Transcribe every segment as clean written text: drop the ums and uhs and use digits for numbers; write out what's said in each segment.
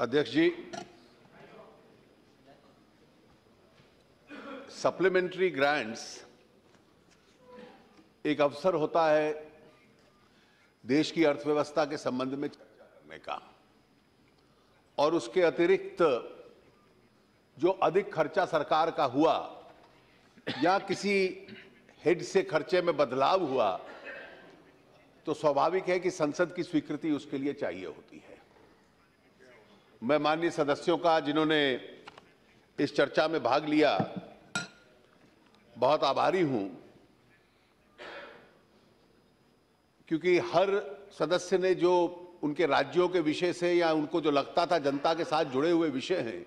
अध्यक्ष जी, supplementary grants एक अवसर होता है देश की अर्थव्यवस्था के संबंध में चर्चा करने का, और उसके अतिरिक्त जो अधिक खर्चा सरकार का हुआ या किसी हेड से खर्चे में बदलाव हुआ तो स्वाभाविक है कि संसद की स्वीकृति उसके लिए चाहिए होती है। मैं माननीय सदस्यों का, जिन्होंने इस चर्चा में भाग लिया, बहुत आभारी हूं, क्योंकि हर सदस्य ने जो उनके राज्यों के विषय से या उनको जो लगता था जनता के साथ जुड़े हुए विषय हैं,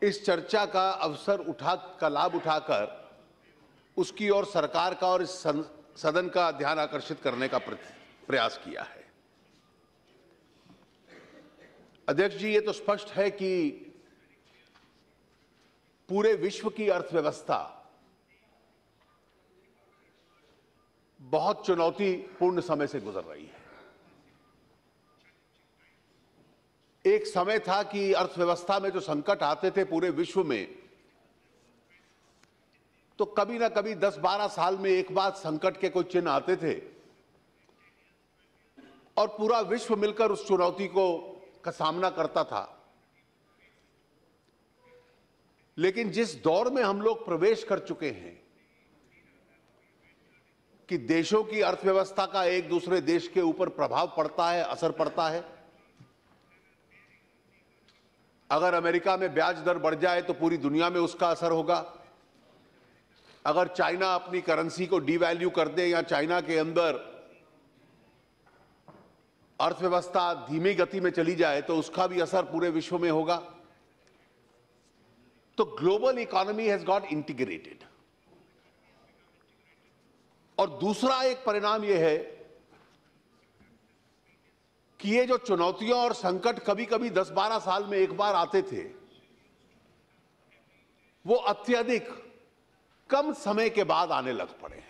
इस चर्चा का लाभ उठाकर उसकी ओर सरकार का और इस सदन का ध्यान आकर्षित करने का प्रयास किया है। अध्यक्ष जी, ये तो स्पष्ट है कि पूरे विश्व की अर्थव्यवस्था बहुत चुनौतीपूर्ण समय से गुजर रही है। एक समय था कि अर्थव्यवस्था में जो संकट आते थे पूरे विश्व में, तो कभी ना कभी 10-12 साल में एक बार संकट के कोई चिन्ह आते थे और पूरा विश्व मिलकर उस चुनौती का सामना करता था। लेकिन जिस दौर में हम लोग प्रवेश कर चुके हैं कि देशों की अर्थव्यवस्था का एक दूसरे देश के ऊपर प्रभाव पड़ता है, असर पड़ता है। अगर अमेरिका में ब्याज दर बढ़ जाए तो पूरी दुनिया में उसका असर होगा। अगर चाइना अपनी करेंसी को डीवैल्यू कर दे या चाइना के अंदर अर्थव्यवस्था धीमी गति में चली जाए तो उसका भी असर पूरे विश्व में होगा। तो global economy has got integrated. और दूसरा एक परिणाम यह है कि ये जो चुनौतियां और संकट कभी कभी 10-12 साल में एक बार आते थे, वो अत्यधिक कम समय के बाद आने लग पड़े हैं।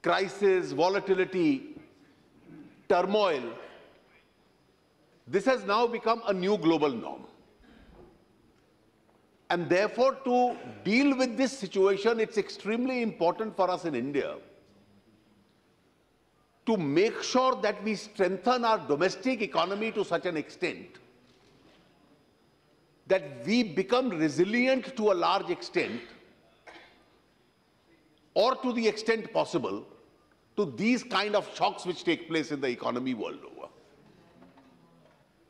Crisis, volatility, turmoil, this has now become a new global norm. And therefore, to deal with this situation, it's extremely important for us in India to make sure that we strengthen our domestic economy to such an extent that we become resilient to a large extent, or to the extent possible, to these kind of shocks which take place in the economy world over.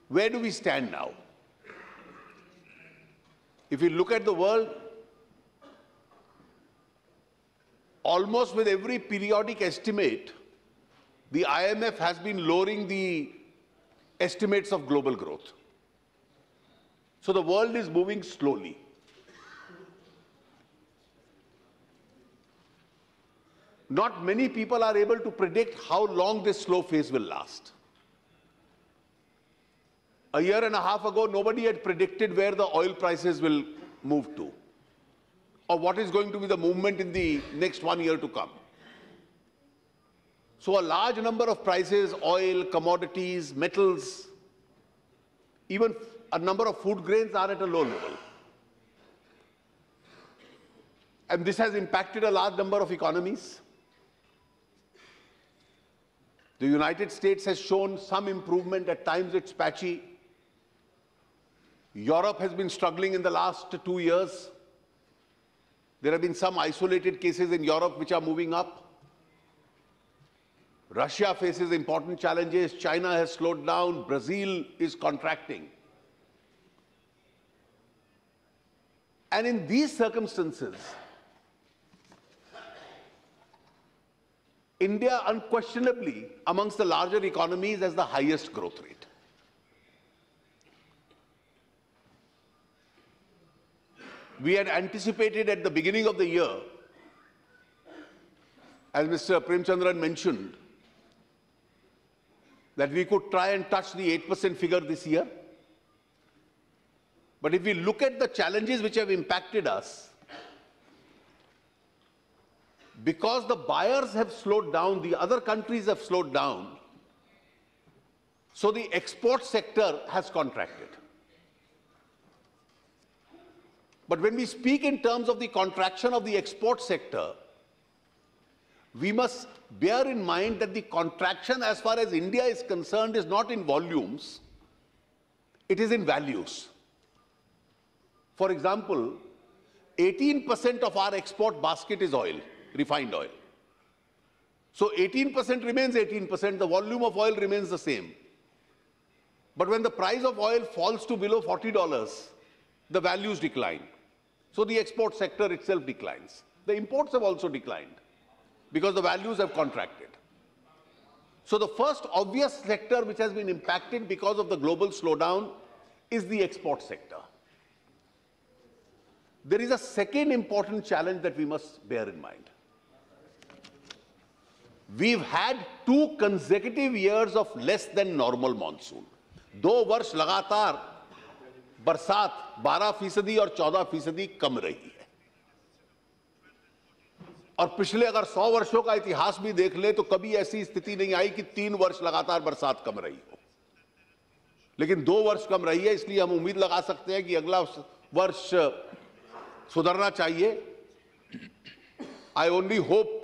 Where do we stand now? If you look at the world, almost with every periodic estimate, the IMF has been lowering the estimates of global growth. So the world is moving slowly. Not many people are able to predict how long this slow phase will last. A year and a half ago, nobody had predicted where the oil prices will move to, or what is going to be the movement in the next 1 year to come. So a large number of prices, oil, commodities, metals, even a number of food grains are at a low level. And this has impacted a large number of economies. The United States has shown some improvement. At times it's patchy. Europe has been struggling in the last 2 years. There have been some isolated cases in Europe which are moving up. Russia faces important challenges. China has slowed down. Brazil is contracting. And in these circumstances, India unquestionably amongst the larger economies has the highest growth rate. We had anticipated at the beginning of the year, as Mr. Premchandran mentioned, that we could try and touch the 8% figure this year. But if we look at the challenges which have impacted us, because the buyers have slowed down, the other countries have slowed down, So the export sector has contracted. But when we speak in terms of the contraction of the export sector, we must bear in mind that the contraction as far as India is concerned is not in volumes, it is in values. For example, 18% of our export basket is oil, refined oil. So 18% remains 18%, the volume of oil remains the same. But when the price of oil falls to below $40, the values decline. So the export sector itself declines. The imports have also declined because the values have contracted. So the first obvious sector which has been impacted because of the global slowdown is the export sector. There is a second important challenge that we must bear in mind. We've had 2 consecutive years of less than normal monsoon. 2 वर्ष लगातार बरसात 12% और 14% कम रही है। और पिछले अगर 100 वर्षों का इतिहास भी देख ले तो कभी ऐसी स्थिति नहीं आई कि 3 वर्ष लगातार बरसात कम रही हो। लेकिन 2 वर्ष कम रही है, इसलिए हम उम्मीद लगा सकते हैं कि अगला वर्ष सुधरना चाहिए। I only hope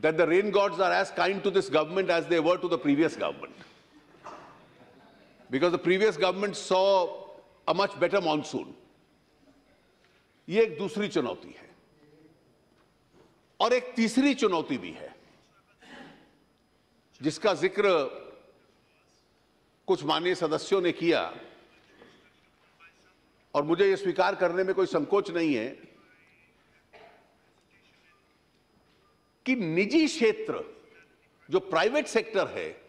that the rain gods are as kind to this government as they were to the previous government. Because the previous government saw a much better monsoon. ये एक दूसरी चुनौती है। और एक तीसरी चुनौती भी है, जिसका जिक्र कुछ माननीय सदस्यों ने किया और मुझे यह स्वीकार करने में कोई संकोच नहीं है कि निजी क्षेत्र, जो प्राइवेट सेक्टर है,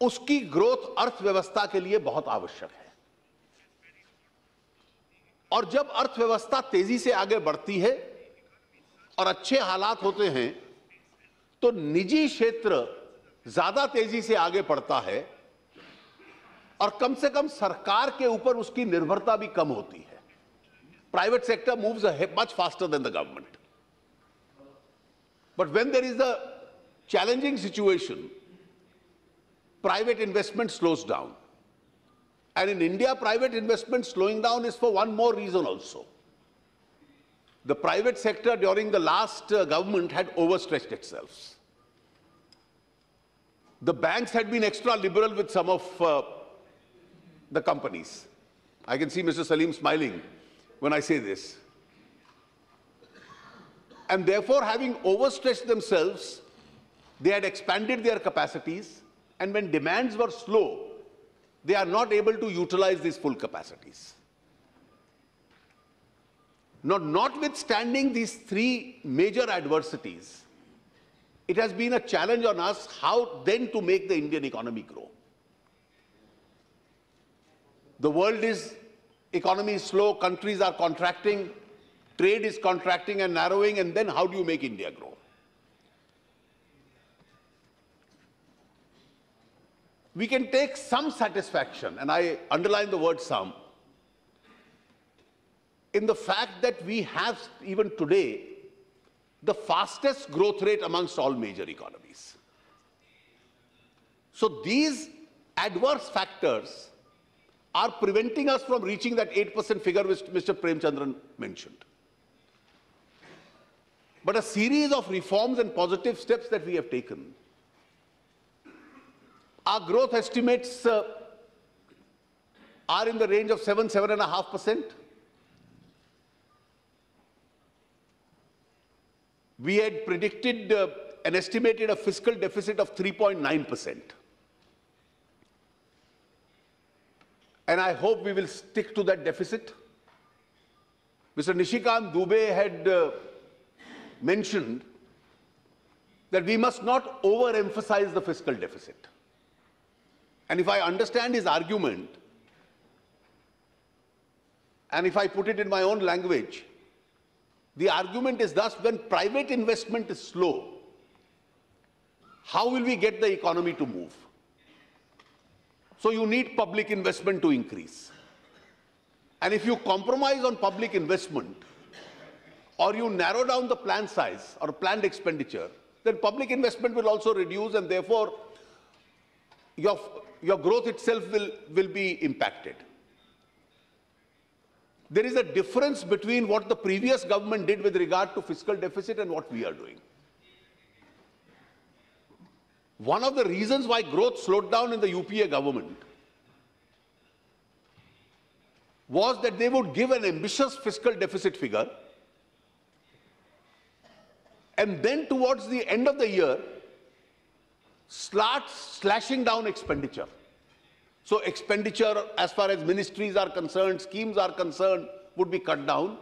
उसकी ग्रोथ अर्थव्यवस्था के लिए बहुत आवश्यक है। और जब अर्थव्यवस्था तेजी से आगे बढ़ती है और अच्छे हालात होते हैं, तो निजी क्षेत्र ज्यादा तेजी से आगे बढ़ता है और कम से कम सरकार के ऊपर उसकी निर्भरता भी कम होती है। Private sector moves much faster than the government. But when there is a challenging situation, private investment slows down. And in India, private investment slowing down is for one more reason also. The private sector during the last government had overstretched itself. The banks had been extra liberal with some of the companies. I can see Mr. Salim smiling when I say this. And therefore, having overstretched themselves, they had expanded their capacities, and when demands were slow, they are not able to utilize these full capacities. Now, notwithstanding these 3 major adversities, it has been a challenge on us how then to make the Indian economy grow. The economy is slow, countries are contracting, trade is contracting and narrowing, and then how do you make India grow? We can take some satisfaction, and I underline the word some, in the fact that we have, even today, the fastest growth rate amongst all major economies. So these adverse factors are preventing us from reaching that 8% figure which Mr. Premchandran mentioned. But a series of reforms and positive steps that we have taken, our growth estimates are in the range of 7–7.5%. We had predicted and estimated a fiscal deficit of 3.9%. And I hope we will stick to that deficit. Mr. Nishikant Dubey had mentioned that we must not overemphasize the fiscal deficit. And if I understand his argument, and if I put it in my own language, the argument is thus: when private investment is slow, how will we get the economy to move? So you need public investment to increase. And if you compromise on public investment, or you narrow down the plan size or planned expenditure, then public investment will also reduce, and therefore your growth itself will be impacted. There is a difference between what the previous government did with regard to fiscal deficit and what we are doing. One of the reasons why growth slowed down in the UPA government was that they would give an ambitious fiscal deficit figure, and then towards the end of the year, start slashing down expenditure. So expenditure, as far as ministries are concerned, schemes are concerned, would be cut down.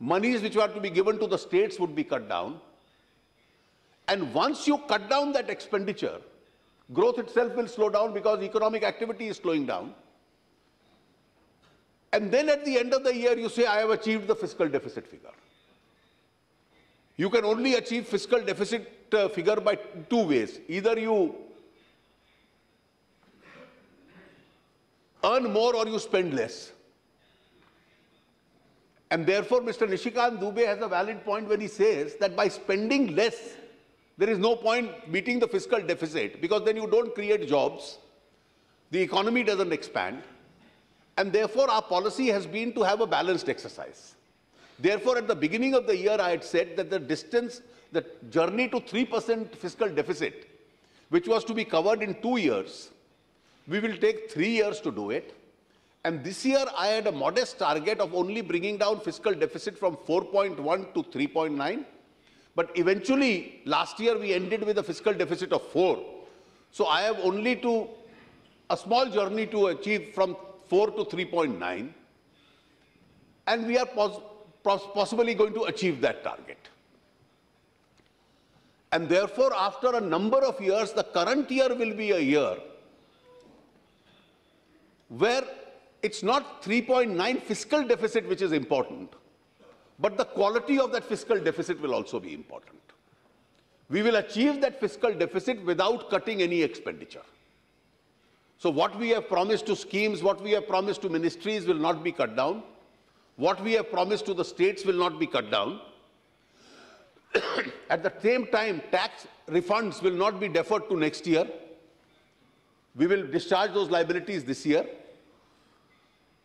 Monies which were to be given to the states would be cut down. And once you cut down that expenditure, growth itself will slow down because economic activity is slowing down. And then at the end of the year, you say, I have achieved the fiscal deficit figure. You can only achieve fiscal deficit figure by two ways. Either you earn more or you spend less. And therefore, Mr. Nishikant Dubey has a valid point when he says that by spending less, there is no point meeting the fiscal deficit, because then you don't create jobs, the economy doesn't expand, and therefore our policy has been to have a balanced exercise. Therefore, at the beginning of the year, I had said that the journey to 3% fiscal deficit, which was to be covered in 2 years, we will take 3 years to do it. And this year, I had a modest target of only bringing down fiscal deficit from 4.1 to 3.9. But eventually, last year, we ended with a fiscal deficit of 4. So I have only a small journey to achieve from 4 to 3.9. And we are possibly going to achieve that target. And therefore, after a number of years, the current year will be a year where it's not 3.9 fiscal deficit which is important, but the quality of that fiscal deficit will also be important. We will achieve that fiscal deficit without cutting any expenditure. So what we have promised to schemes, what we have promised to ministries will not be cut down. What we have promised to the states will not be cut down. At the same time, tax refunds will not be deferred to next year. We will discharge those liabilities this year.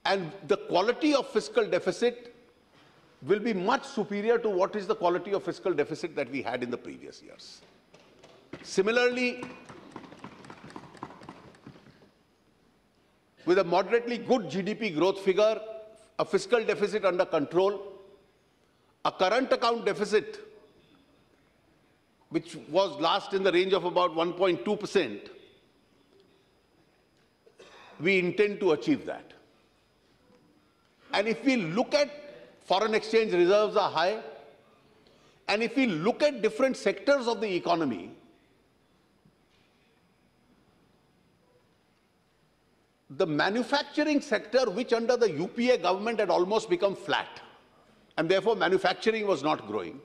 And the quality of fiscal deficit will be much superior to what is the quality of fiscal deficit that we had in the previous years. Similarly, with a moderately good GDP growth figure, a fiscal deficit under control, a current account deficit, which was last in the range of about 1.2%, we intend to achieve that. And if we look at foreign exchange reserves are high, and if we look at different sectors of the economy, the manufacturing sector, which under the UPA government had almost become flat, and therefore manufacturing was not growing.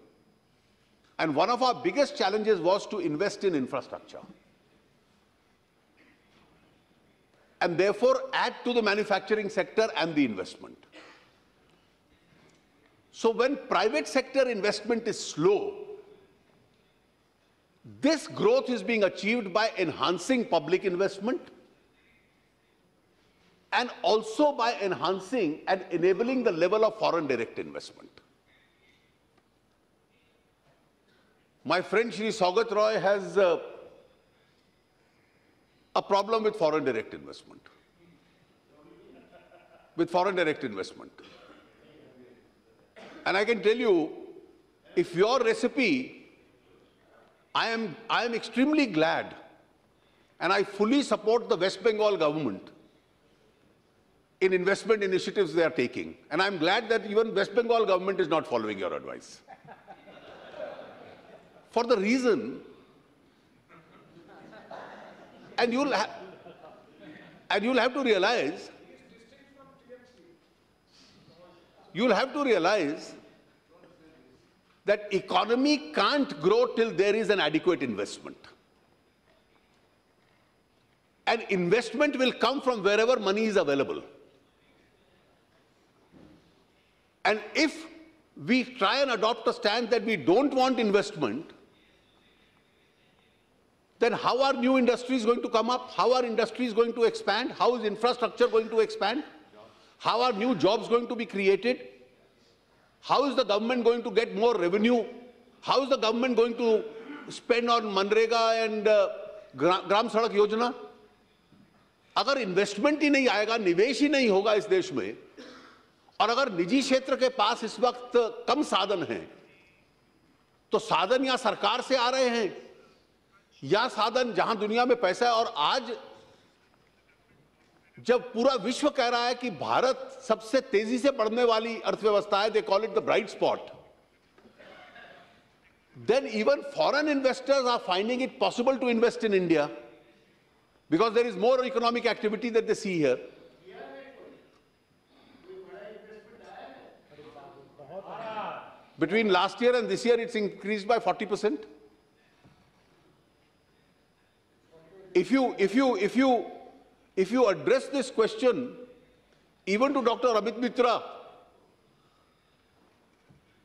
And one of our biggest challenges was to invest in infrastructure, and therefore add to the manufacturing sector and the investment. So when private sector investment is slow, this growth is being achieved by enhancing public investment and also by enhancing and enabling the level of foreign direct investment. My friend Shri Saugat Roy has a problem with foreign direct investment. And I can tell you, if your recipe, I am extremely glad, and I fully support the West Bengal government in investment initiatives they are taking. And I'm glad that even West Bengal government is not following your advice. For the reason, and you'll have to realize, that economy can't grow till there is an adequate investment. And investment will come from wherever money is available. And if we try and adopt a stand that we don't want investment, then how are new industries going to come up? How are industries going to expand? How is infrastructure going to expand? How are new jobs going to be created? How is the government going to get more revenue? How is the government going to spend on Manrega and Gram Sadak Yojana? अगर investment ही नहीं आएगा, निवेश ही नहीं होगा इस देश में, और अगर निजी क्षेत्र के पास इस वक्त कम साधन हैं, तो साधन या सरकार से आ रहे हैं या साधन जहां दुनिया में पैसा है। और आज जब पूरा विश्व कह रहा है कि भारत सबसे तेजी से बढ़ने वाली अर्थव्यवस्था है, they call it the bright spot, then even foreign investors are finding it possible to invest in India because there is more economic activity that they see here. Between last year and this year, it's increased by 40%. If you address this question even to Dr. Amit Mitra,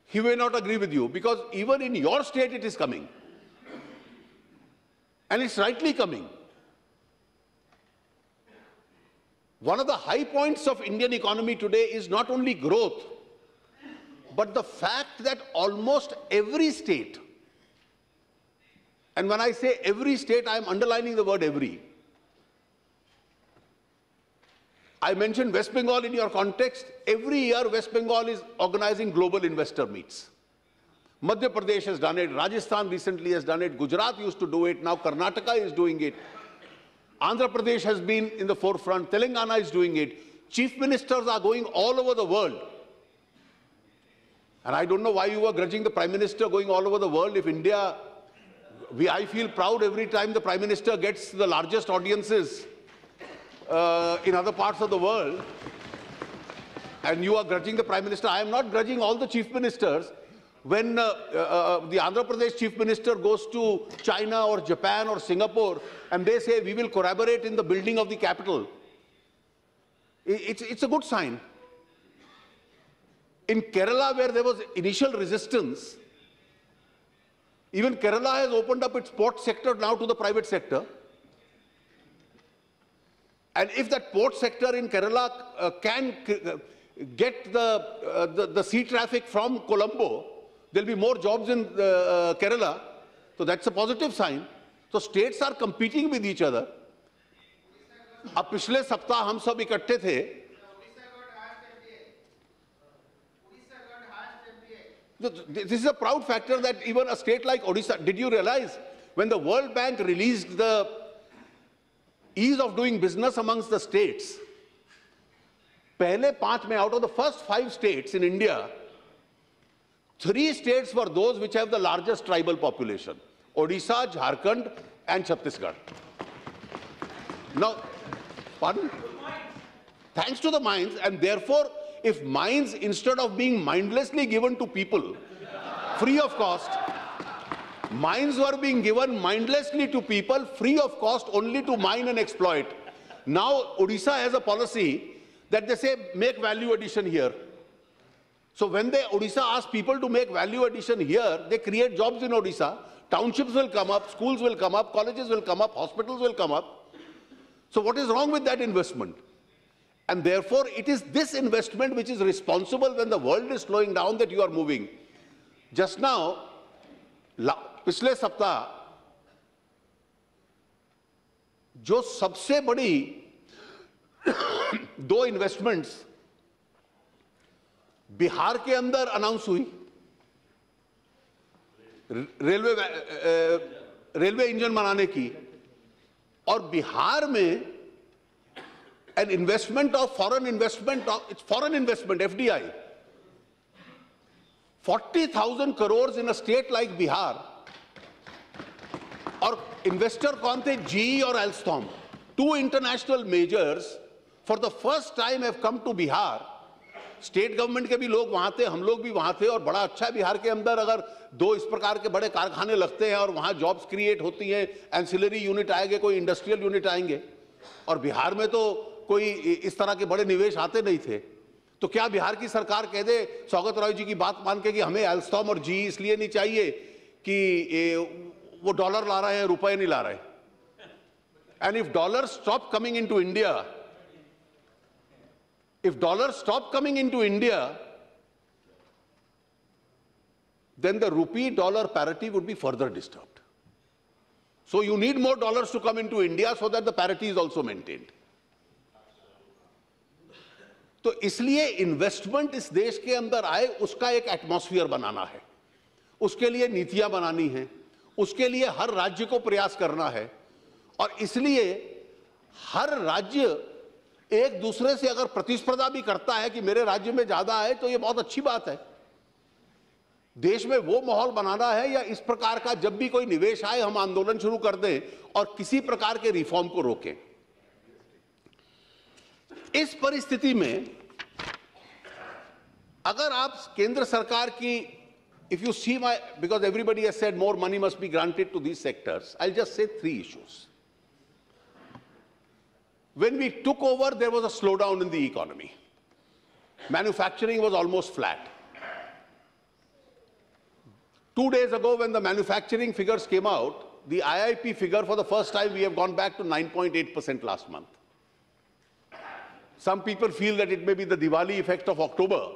he may not agree with you, because even in your state it is coming. And it's rightly coming. One of the high points of Indian economy today is not only growth, but the fact that almost every state, and when I say every state, I am underlining the word every. I mentioned West Bengal in your context. Every year, West Bengal is organizing global investor meets. Madhya Pradesh has done it. Rajasthan recently has done it. Gujarat used to do it. Now Karnataka is doing it. Andhra Pradesh has been in the forefront. Telangana is doing it. Chief ministers are going all over the world. And I don't know why you were grudging the Prime Minister going all over the world. If India, I feel proud every time the Prime Minister gets the largest audiences in other parts of the world, and you are grudging the Prime Minister. I am not grudging all the Chief Ministers. When the Andhra Pradesh Chief Minister goes to China or Japan or Singapore and they say we will collaborate in the building of the capital, it's a good sign. In Kerala, where there was initial resistance, even Kerala has opened up its port sector now to the private sector. And if that port sector in Kerala can get the sea traffic from Colombo, there will be more jobs in Kerala. So that's a positive sign. So states are competing with each other. अब पिछले सप्ताह हम सब इकट्ठे थे. This is a proud factor that even a state like Odisha, did you realize when the World Bank released the ease of doing business amongst the states, पहले 5 में, out of the first 5 states in India, 3 states were those which have the largest tribal population: Odisha, Jharkhand, and Chhattisgarh. Now, pardon? Thanks to the mines, and therefore, if mines, instead of being mindlessly given to people, free of cost, mines were being given mindlessly to people, free of cost, only to mine and exploit. Now, Odisha has a policy that they say, make value addition here. So when Odisha asks people to make value addition here, they create jobs in Odisha. Townships will come up, schools will come up, colleges will come up, hospitals will come up. So what is wrong with that investment? And therefore, it is this investment which is responsible when the world is slowing down that you are moving. Just now, पिछले सप्ताह जो सबसे बड़ी 2 investments Bihar के अंदर announce हुई, railway engine बनाने की, और बिहार में an investment of foreign investment, it's foreign investment, FDI, 40,000 crores in a state like Bihar. और investor कौन थे? GE और Alstom, 2 international majors for the first time have come to Bihar. State government के भी लोग वहां थे, हम लोग भी वहां थे, और बड़ा अच्छा बिहार के अंदर अगर 2 इस प्रकार के बड़े कारखाने लगते हैं और वहां जॉब्स क्रिएट होती हैं, एंसिलरी यूनिट आएंगे, कोई इंडस्ट्रियल यूनिट आएंगे, और बिहार में तो कोई इस तरह के बड़े निवेश आते नहीं थे. तो क्या बिहार की सरकार कह दे सौगत रॉय जी की बात मान के कि हमें एल्स्टॉम और जी इसलिए नहीं चाहिए कि वो डॉलर ला रहे हैं, रुपए नहीं ला रहे। And if dollar stop coming into India, if dollars stop coming into India, then the rupee dollar parity would be further disturbed. So you need more dollars to come into India so that the parity is also maintained. तो इसलिए investment इस देश के अंदर आए, उसका एक atmosphere बनाना है, उसके लिए नीतियां बनानी है, उसके लिए हर राज्य को प्रयास करना है। और इसलिए हर राज्य एक दूसरे से अगर प्रतिस्पर्धा भी करता है कि मेरे राज्य में ज्यादा है, तो यह बहुत अच्छी बात है। देश में वो माहौल बनाना है, या इस प्रकार का जब भी कोई निवेश आए हम आंदोलन शुरू कर दें और किसी प्रकार के रिफॉर्म को रोकें। इस परिस्थिति में अगर आप केंद्र सरकार की, if you see my, because everybody has said more money must be granted to these sectors, I will just say 3 issues. When we took over, there was a slowdown in the economy. Manufacturing was almost flat. 2 days ago, when the manufacturing figures came out, the IIP figure, for the first time, we have gone back to 9.8% last month. Some people feel that it may be the Diwali effect of October,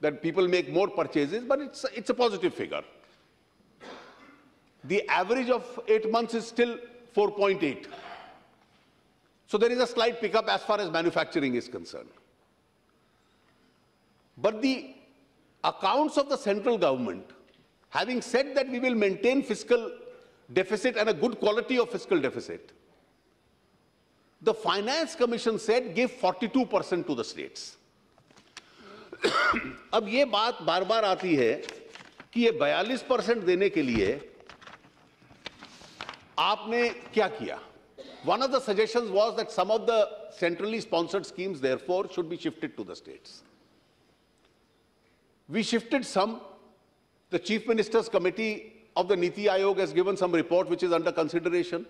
that people make more purchases, but it's a positive figure. The average of 8 months is still 4.8. So there is a slight pickup as far as manufacturing is concerned. But the accounts of the central government, having said that we will maintain fiscal deficit and a good quality of fiscal deficit, the Finance Commission said give 42% to the states. अब ये बात बार बार आती है कि ये 42% देने के लिए आपने क्या किया? One of the suggestions was that some of the centrally sponsored schemes, therefore, should be shifted to the states. We shifted some. The Chief Minister's Committee of the Niti Aayog has given some report which is under consideration.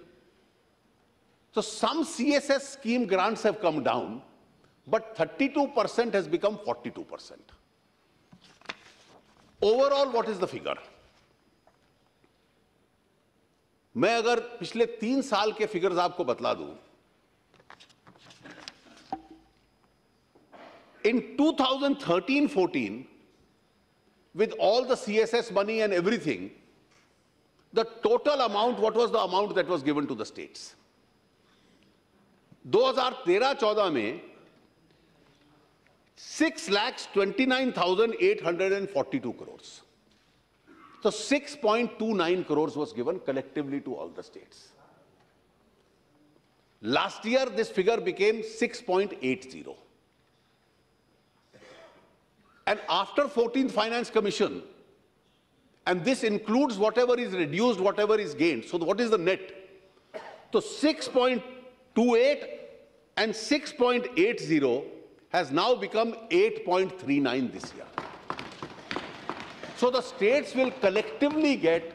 So some CSS scheme grants have come down, but 32% has become 42%. Overall, what is the figure? मैं अगर पिछले 3 साल के figures आपको बतला दूं, in 2013-14, with all the CSS money and everything, the total amount, what was the amount that was given to the states? 2013-14 में 6,29,842 crores. So 6.29 crores was given collectively to all the states. Last year, this figure became 6.80. And after 14th Finance Commission, and this includes whatever is reduced, whatever is gained. So what is the net? So 6.28 and 6.80 has now become 8.39 this year. So the states will collectively get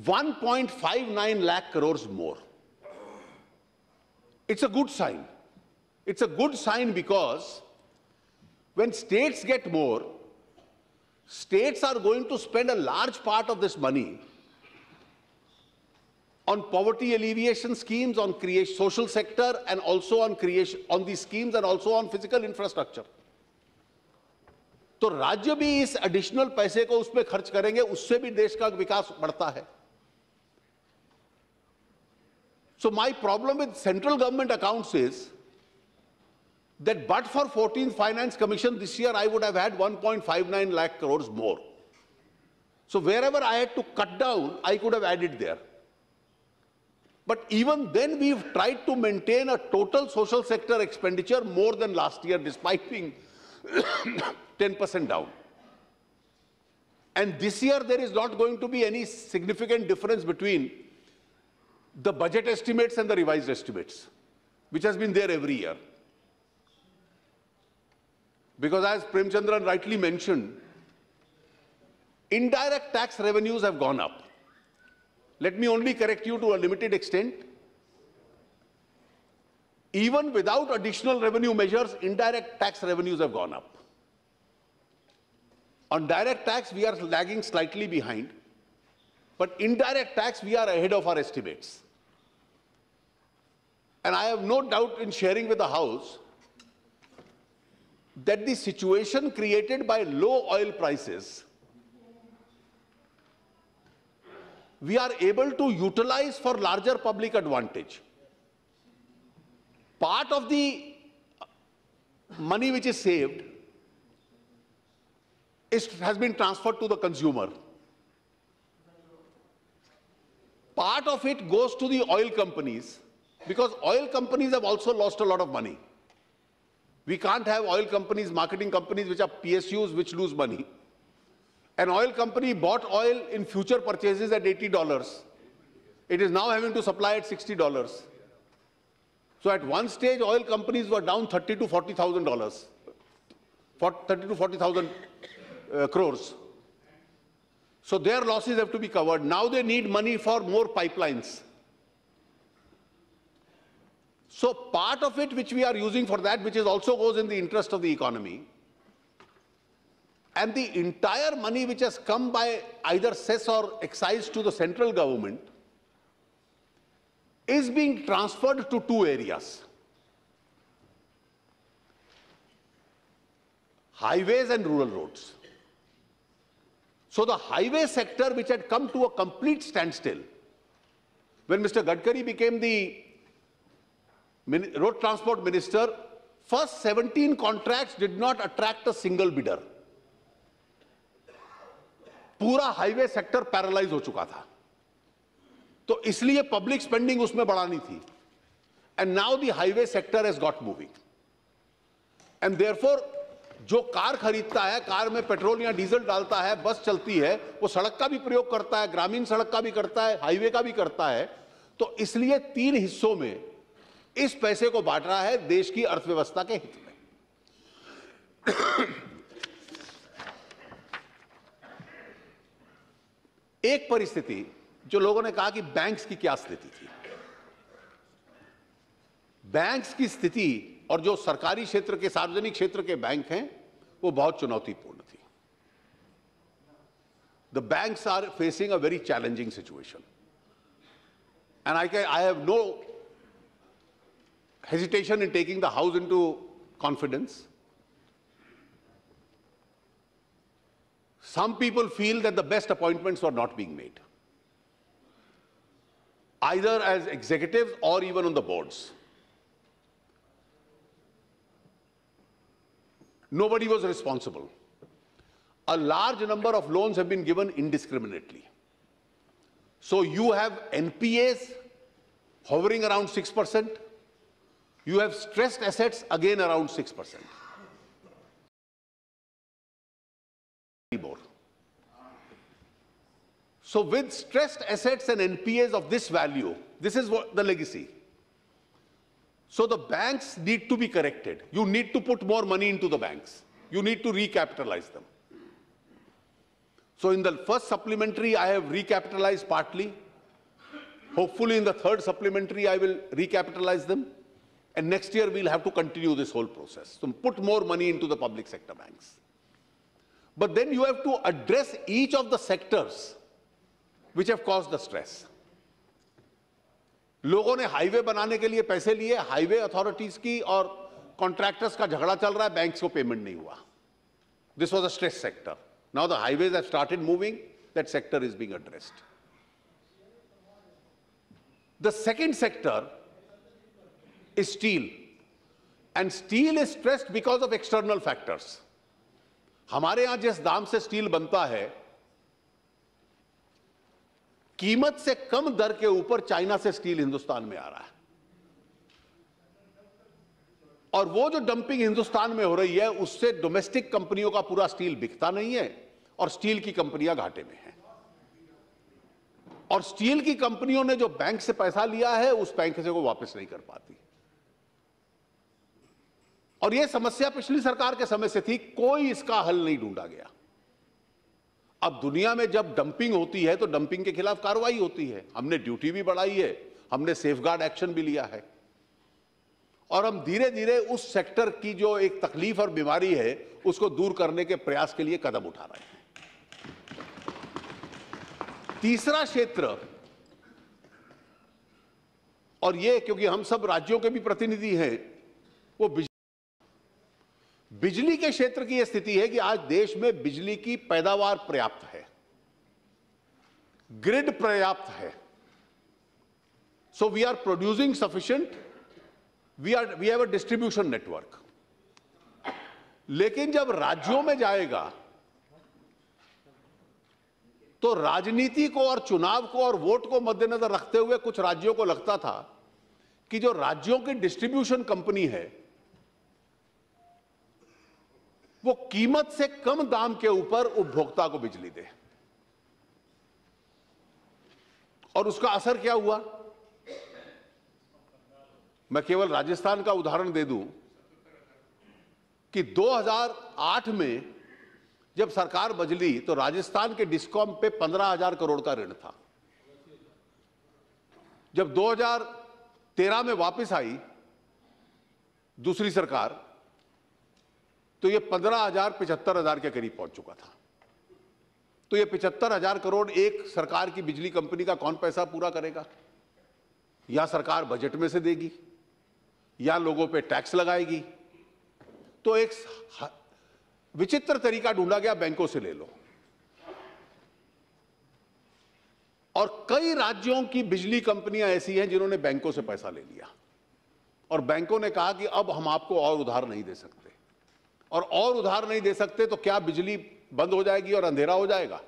1.59 lakh crores more. It's a good sign. It's a good sign because when states get more, states are going to spend a large part of this money on poverty alleviation schemes, on social sector, and also on these schemes, and also on physical infrastructure. तो राज्य भी इस additional पैसे को उस पे खर्च करेंगे, उससे भी देश का विकास बढ़ता है. So my problem with central government accounts is that but for 14th Finance Commission this year I would have had 1.59 lakh crores more. So wherever I had to cut down, I could have added there. But even then we've tried to maintain a total social sector expenditure more than last year despite being 10% down. And this year there is not going to be any significant difference between the budget estimates and the revised estimates, which has been there every year. Because as Prem Chandran rightly mentioned, indirect tax revenues have gone up. Let me only correct you to a limited extent. Even without additional revenue measures, indirect tax revenues have gone up. On direct tax, we are lagging slightly behind. But indirect tax, we are ahead of our estimates. And I have no doubt in sharing with the House that the situation created by low oil prices, we are able to utilize for larger public advantage. Part of the money which is saved has been transferred to the consumer. Part of it goes to the oil companies, because oil companies have also lost a lot of money. We can't have oil companies, marketing companies, which are PSUs, which lose money. An oil company bought oil in future purchases at $80. It is now having to supply at $60. So at one stage, oil companies were down $30,000 to $40,000, 30 to 40,000 crores. So their losses have to be covered. Now they need money for more pipelines. So part of it which we are using for that, which is also goes in the interest of the economy, and the entire money which has come by either cess or excise to the central government is being transferred to two areas: highways and rural roads. So the highway sector, which had come to a complete standstill when Mr. Gadkari became the road transport minister, first 17 contracts did not attract a single bidder. पूरा highway sector paralyse हो चुका था, तो इसलिए public spending उसमें बढ़ानी थी. And now the highway sector has got moving, and therefore जो कार खरीदता है, कार में पेट्रोल या डीजल डालता है, बस चलती है, वो सड़क का भी प्रयोग करता है, ग्रामीण सड़क का भी करता है, हाईवे का भी करता है. तो इसलिए तीन हिस्सों में इस पैसे को बांट रहा है देश की अर्थव्यवस्था के हित में. एक परिस्थिति जो लोगों ने कहा कि बैंक्स की क्या स्थिति थी, बैंक्स की स्थिति और जो सरकारी क्षेत्र के, सार्वजनिक क्षेत्र के बैंक हैं, वो बहुत चुनौतीपूर्ण थी. The banks are facing a very challenging situation, and I have no hesitation in taking the House into confidence. Some people feel that the best appointments were not being made, either as executives or even on the boards. Nobody was responsible. A large number of loans have been given indiscriminately. So you have NPAs hovering around 6%. You have stressed assets again around 6%. More. So with stressed assets and NPAs of this value, this is what the legacy. So the banks need to be corrected. You need to put more money into the banks. You need to recapitalize them. So in the first supplementary, I have recapitalized partly. Hopefully in the third supplementary, I will recapitalize them. And next year, we'll have to continue this whole process. So put more money into the public sector banks. But then you have to address each of the sectors which have caused the stress. लोगों ने highway बनाने के लिए पैसे लिए, highway authorities की और contractors का झगड़ा चल रहा है, बैंक्स को पेमेंट नहीं हुआ. This was a stress sector. Now the highways have started moving, that sector is being addressed. The second sector is steel, and steel is stressed because of external factors. हमारे यहां जिस दाम से steel बनता है, कीमत से कम दर के ऊपर चाइना से स्टील हिंदुस्तान में आ रहा है, और वो जो डंपिंग हिंदुस्तान में हो रही है, उससे डोमेस्टिक कंपनियों का पूरा स्टील बिकता नहीं है, और स्टील की कंपनियां घाटे में हैं. और स्टील की कंपनियों ने जो बैंक से पैसा लिया है, उस पैसे को वापस नहीं कर पाती. और यह समस्या पिछली सरकार के समय से थी, कोई इसका हल नहीं ढूंढा गया. अब दुनिया में जब डंपिंग होती है तो डंपिंग के खिलाफ कार्रवाई होती है. हमने ड्यूटी भी बढ़ाई है, हमने सेफगार्ड एक्शन भी लिया है, और हम धीरे धीरे उस सेक्टर की जो एक तकलीफ और बीमारी है, उसको दूर करने के प्रयास के लिए कदम उठा रहे हैं. तीसरा क्षेत्र, और ये क्योंकि हम सब राज्यों के भी प्रतिनिधि हैं, वो बिजली के क्षेत्र की यह स्थिति है कि आज देश में बिजली की पैदावार पर्याप्त है, ग्रिड पर्याप्त है. So we are producing sufficient, we have a distribution network. लेकिन जब राज्यों में जाएगा तो राजनीति को और चुनाव को और वोट को मद्देनजर रखते हुए कुछ राज्यों को लगता था कि जो राज्यों की डिस्ट्रीब्यूशन कंपनी है वो कीमत से कम दाम के ऊपर उपभोक्ता को बिजली दे. और उसका असर क्या हुआ? मैं केवल राजस्थान का उदाहरण दे दूं कि 2008 में जब सरकार बदली तो राजस्थान के डिस्कॉम पे 15,000 करोड़ का ऋण था. जब 2013 में वापस आई दूसरी सरकार तो ये 15,000-75,000 के करीब पहुंच चुका था. तो ये 75,000 करोड़ एक सरकार की बिजली कंपनी का कौन पैसा पूरा करेगा? या सरकार बजट में से देगी या लोगों पे टैक्स लगाएगी. तो एक विचित्र तरीका ढूंढा गया, बैंकों से ले लो. और कई राज्यों की बिजली कंपनियां ऐसी हैं जिन्होंने बैंकों से पैसा ले लिया और बैंकों ने कहा कि अब हम आपको और उधार नहीं दे सकते. और उधार नहीं दे सकते तो क्या बिजली बंद हो जाएगी और अंधेरा हो जाएगा?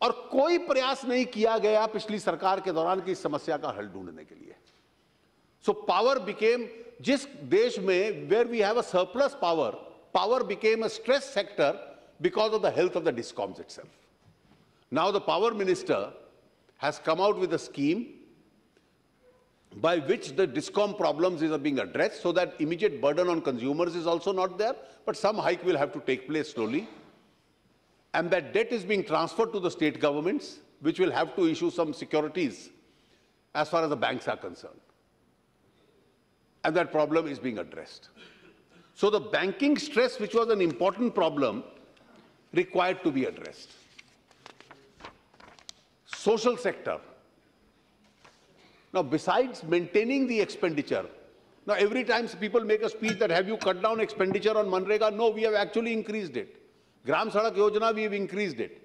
और कोई प्रयास नहीं किया गया पिछली सरकार के दौरान की इस समस्या का हल ढूंढने के लिए. सो पावर बिकेम, जिस देश में where we have a surplus power, power became a stress sector because of the health of the discoms itself. Now the power minister has come out with a scheme by which the DISCOM problems are being addressed so that immediate burden on consumers is also not there, but some hike will have to take place slowly. And that debt is being transferred to the state governments, which will have to issue some securities as far as the banks are concerned. And that problem is being addressed. So the banking stress, which was an important problem, required to be addressed. Social sector. Now, besides maintaining the expenditure, now every time people make a speech that have you cut down expenditure on Manrega? No, we have actually increased it. Gram Sadak Yojana, we have increased it.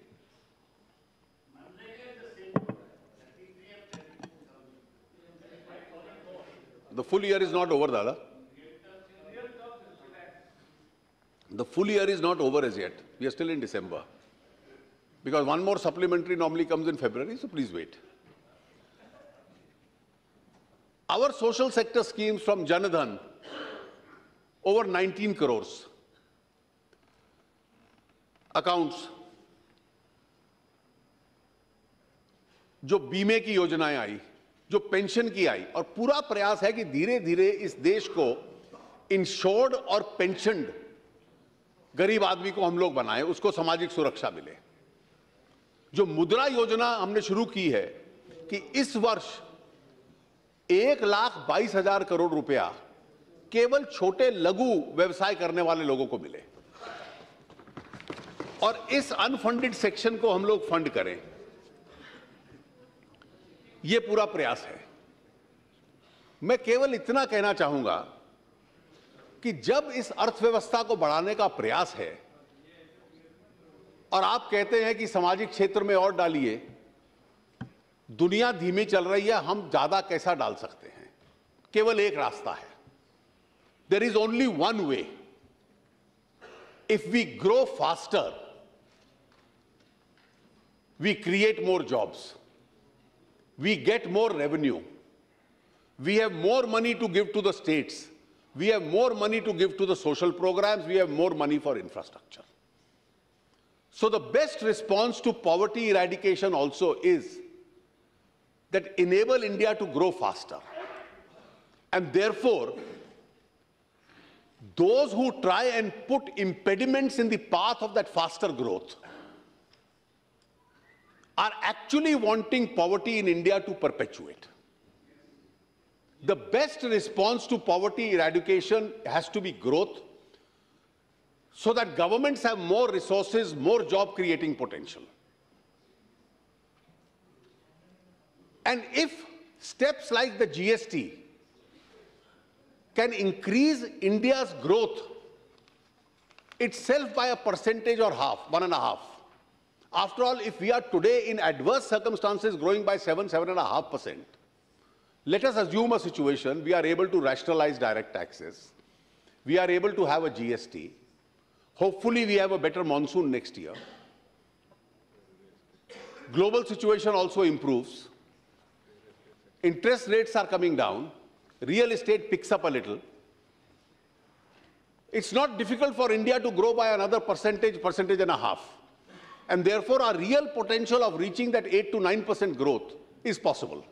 The full year is not over, Dada. The full year is not over as yet. We are still in December. Because one more supplementary normally comes in February, so please wait. Our social sector schemes from Janadhan, over 19 crores accounts, जो बीमे की योजनाएं आई, जो pension की आई, और पूरा प्रयास है कि धीरे धीरे इस देश को इंश्योर्ड और पेंशनड गरीब आदमी को हम लोग बनाएं, उसको सामाजिक सुरक्षा मिले. जो मुद्रा योजना हमने शुरू की है कि इस वर्ष 1,22,000 करोड़ रुपया केवल छोटे लघु व्यवसाय करने वाले लोगों को मिले और इस अनफंडेड सेक्शन को हम लोग फंड करें. यह पूरा प्रयास है. मैं केवल इतना कहना चाहूंगा कि जब इस अर्थव्यवस्था को बढ़ाने का प्रयास है और आप कहते हैं कि सामाजिक क्षेत्र में और डालिए, दुनिया धीमी चल रही है, हम ज्यादा कैसा डाल सकते हैं? केवल एक रास्ता है. There is only one way. If we grow faster, we create more jobs, we get more revenue, we have more money to give to the states, we have more money to give to the social programmes, we have more money for infrastructure. So the best response to poverty eradication also is that enable India to grow faster. And therefore, those who try and put impediments in the path of that faster growth are actually wanting poverty in India to perpetuate. The best response to poverty eradication has to be growth, so that governments have more resources, more job creating potential. And if steps like the GST can increase India's growth itself by a percentage or half, 1.5. After all, if we are today in adverse circumstances growing by 7.5%, let us assume a situation we are able to rationalize direct taxes, we are able to have a GST, hopefully we have a better monsoon next year, global situation also improves, interest rates are coming down, real estate picks up a little. It's not difficult for India to grow by another percentage and a half. And therefore, our real potential of reaching that 8 to 9% growth is possible.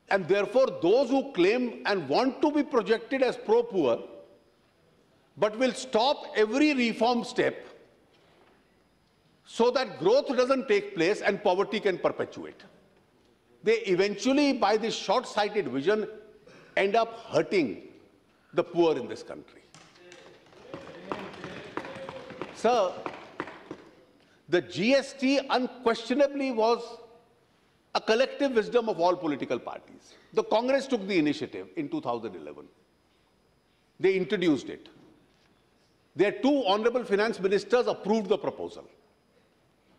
And therefore, those who claim and want to be projected as pro-poor, but will stop every reform step so that growth doesn't take place and poverty can perpetuate, they eventually, by this short-sighted vision, end up hurting the poor in this country. Sir, the GST unquestionably was a collective wisdom of all political parties. The Congress took the initiative in 2011. They introduced it. Their two honorable finance ministers approved the proposal.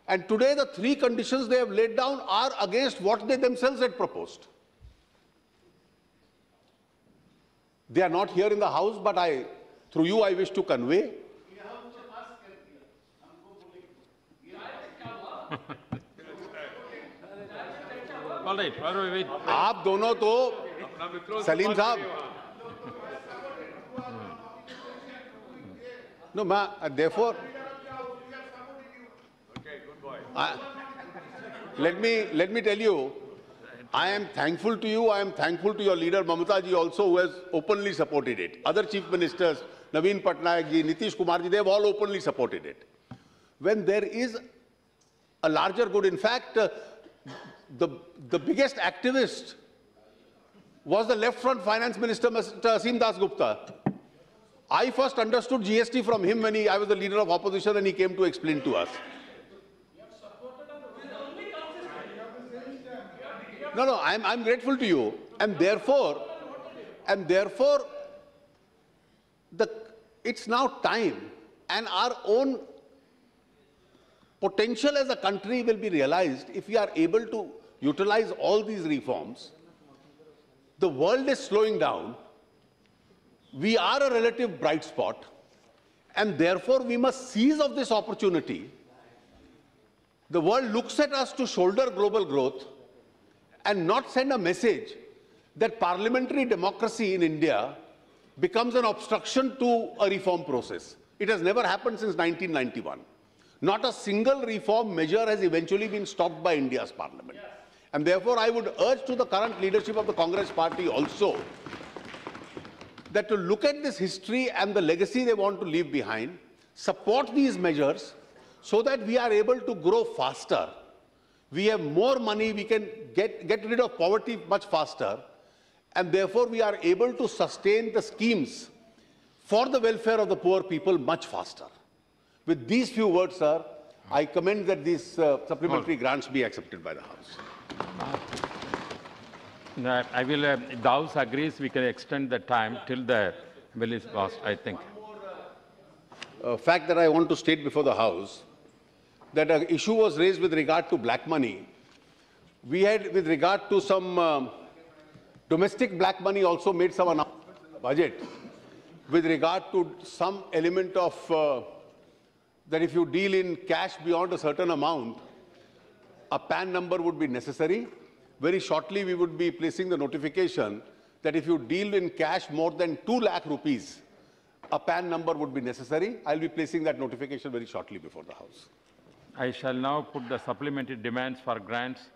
And today the three conditions they have laid down are against what they themselves had proposed. They are not here in the House, but through you I wish to convey आप दोनों तो सलीम साहब no therefore let me tell you, I am thankful to you, I am thankful to your leader Mamata ji also, who has openly supported it. Other chief ministers, Naveen Patnaik ji, Nitish Kumar ji, they have all openly supported it. When there is a larger good, in fact, the biggest activist was the left front finance minister, Mr. Asim Das Gupta. I first understood GST from him when I was the leader of opposition and he came to explain to us. No, I'm grateful to you. And therefore, it's now time, and our own potential as a country will be realized if we are able to utilize all these reforms. The world is slowing down. We are a relative bright spot, and therefore we must seize of this opportunity. The world looks at us to shoulder global growth and not send a message that parliamentary democracy in India becomes an obstruction to a reform process. It has never happened since 1991. Not a single reform measure has eventually been stopped by India's parliament. And therefore, I would urge to the current leadership of the Congress party also that to look at this history and the legacy they want to leave behind, support these measures so that we are able to grow faster. We have more money, we can get rid of poverty much faster, and therefore we are able to sustain the schemes for the welfare of the poor people much faster. With these few words, sir, I commend that these supplementary grants be accepted by the House. I will, if the House agrees, we can extend the time till the bill is passed, I think. Fact that I want to state before the House, that an issue was raised with regard to black money. We had, with regard to some domestic black money, also made some announcements in the budget with regard to some element of that if you deal in cash beyond a certain amount, a PAN number would be necessary. Very shortly, we would be placing the notification that if you deal in cash more than 2 lakh rupees, a PAN number would be necessary. I'll be placing that notification very shortly before the House. I shall now put the supplementary demands for grants